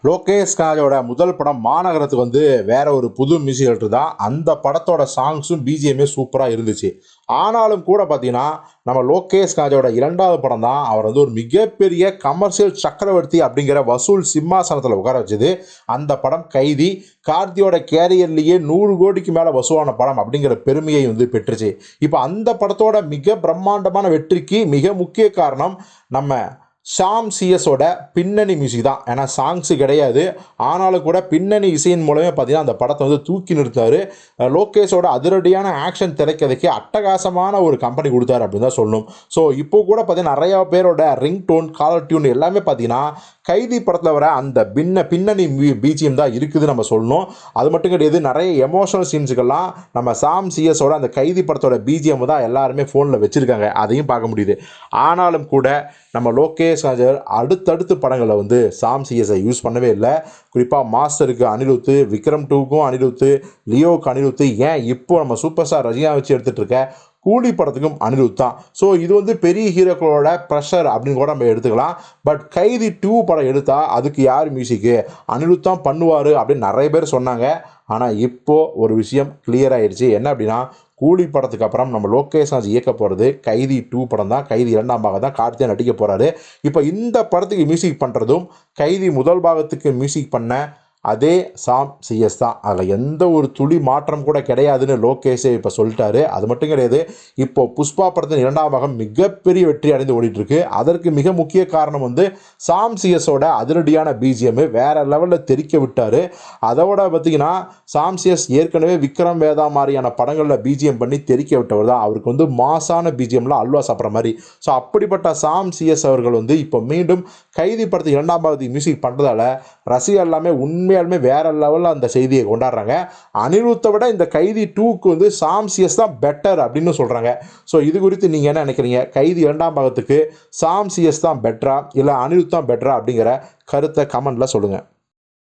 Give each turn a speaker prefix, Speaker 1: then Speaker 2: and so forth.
Speaker 1: லோகேஷ் கனகராஜோட முதல் படம் மாநகரத்துக்கு வந்து வேற ஒரு புது மியூசிக் டைரக்டர் தான். அந்த படத்தோட சாங்ஸும் பிஜிஎம்மே சூப்பராக இருந்துச்சு. ஆனாலும் கூட பார்த்தீங்கன்னா, நம்ம லோகேஷ் கனகராஜோட இரண்டாவது படம் தான் அவர் வந்து ஒரு மிகப்பெரிய கமர்ஷியல் சக்கரவர்த்தி அப்படிங்கிற வசூல் சிம்மாசனத்தில் உட்கார வச்சது. அந்த படம் கைதி. கார்த்தியோட கேரியர்லேயே 100 கோடிக்கு மேலே வசூலான படம் அப்படிங்கிற பெருமையை வந்து பெற்றுச்சு. இப்போ அந்த படத்தோட மிக பிரம்மாண்டமான வெற்றிக்கு மிக முக்கிய காரணம் நம்ம ஷாம் சிஎஸோட பின்னணி மியூசிக் தான். ஏன்னா சாங்ஸு கிடையாது, ஆனாலும் கூட பின்னணி இசையின் மூலமே பார்த்தீங்கன்னா அந்த படத்தை வந்து தூக்கி நிறுத்தாரு. லோகேஷோட அதிரடியான ஆக்ஷன் திரைக்கதைக்கு அட்டகாசமான ஒரு கம்பெனி கொடுத்தாரு அப்படின்னு தான் சொல்லணும். ஸோ இப்போ கூட பார்த்தீங்கன்னா நிறையா பேரோட ரிங் டோன், காலர் டியூன் எல்லாமே பார்த்தீங்கன்னா கைதி படத்தில் வர அந்த பின்னணி பிஜிஎம் தான் இருக்குதுன்னு நம்ம சொல்லணும். அது மட்டும் கிடையாது, நிறைய எமோஷனல் சீன்ஸுக்கெல்லாம் நம்ம சாம் சிஎஸோட அந்த கைதி படத்தோட பிஜிஎம் தான் எல்லாருமே ஃபோனில் வச்சுருக்காங்க. அதையும் பார்க்க முடியுது. ஆனாலும் கூட நம்ம லோகேஷ் கனகராஜ் அடுத்தடுத்து படங்களில் வந்து சாம் சிஎஸை யூஸ் பண்ணவே இல்லை. குறிப்பாக மாஸ்டருக்கு அனிருத்து, விக்ரம் 2க்கும் அனிருத்து, லியோவுக்கு அனிருத்து, ஏன் இப்போ நம்ம சூப்பர் ஸ்டார் ரஜினா வச்சு எடுத்துகிட்டு இருக்க கூலி படத்துக்கும் அனிருத் தான். ஸோ இது வந்து பெரிய ஹீரோக்களோட ப்ரெஷர் அப்படின்னு கூட நம்ம எடுத்துக்கலாம். பட் கைதி 2 படம் எடுத்தால் அதுக்கு யார் மியூசிக்கு? அனிருத் தான் பண்ணுவார் அப்படின்னு நிறைய பேர் சொன்னாங்க. ஆனால் இப்போது ஒரு விஷயம் கிளியர் ஆகிடுச்சு. என்ன அப்படின்னா, கூலி படத்துக்கு அப்புறம் நம்ம லோகேஷ் கனகராஜ் இயக்க போகிறது கைதி 2 படம் தான். கைதி 2ஆம் பாகம் தான் கார்த்தியா நடிக்க போகிறாரு. இப்போ இந்த படத்துக்கு மியூசிக் பண்ணுறதும் கைதி முதல் பாகத்துக்கு மியூசிக் பண்ண அதே சாம் சிஎஸ் தான். அதில் எந்த ஒரு துளி மாற்றம் கூட கிடையாதுன்னு லோகேஷே இப்போ சொல்லிட்டாரு. அது மட்டும் கிடையாது, இப்போது புஷ்பா படத்தின் 2ஆம் பாகம் மிகப்பெரிய வெற்றி அடைந்து ஓடிட்டுருக்கு. அதற்கு மிக முக்கிய காரணம் வந்து சாம் சிஎஸோட அதிரடியான பிஜிஎம் வேறு லெவலில் தெரிக்க விட்டார். அதோட பார்த்திங்கன்னா சாம் சிஎஸ் ஏற்கனவே விக்ரம் வேதா மாதிரியான படங்களில் பிஜிஎம் பண்ணி தெரிக்க விட்டவர் தான். அவருக்கு வந்து மாசான பிஜிஎம்லாம் அல்வா சாப்பிட்ற மாதிரி. ஸோ அப்படிப்பட்ட சாம் சிஎஸ் அவர்கள் வந்து இப்போ மீண்டும் கைதி படத்துக்கு 2ஆம் பாகத்துக்கு மியூசிக் பண்ணுறதால ரசிகர் எல்லாமே உண்மையாலுமே வேற லெவலில் அந்த செய்தியை கொண்டாடுறாங்க. அனிருத்தை விட இந்த கைதி 2க்கு வந்து சாம் சிஎஸ் தான் பெட்டர் அப்படின்னு சொல்கிறாங்க. ஸோ இது குறித்து நீங்கள் என்ன நினைக்கிறீங்க? கைதி 2ஆம் பாகத்துக்கு சாம் சிஎஸ் தான் பெட்டரா இல்லை அனிருத் தான் பெட்டரா அப்படிங்கிற கருத்தை கமெண்ட்டில் சொல்லுங்கள்.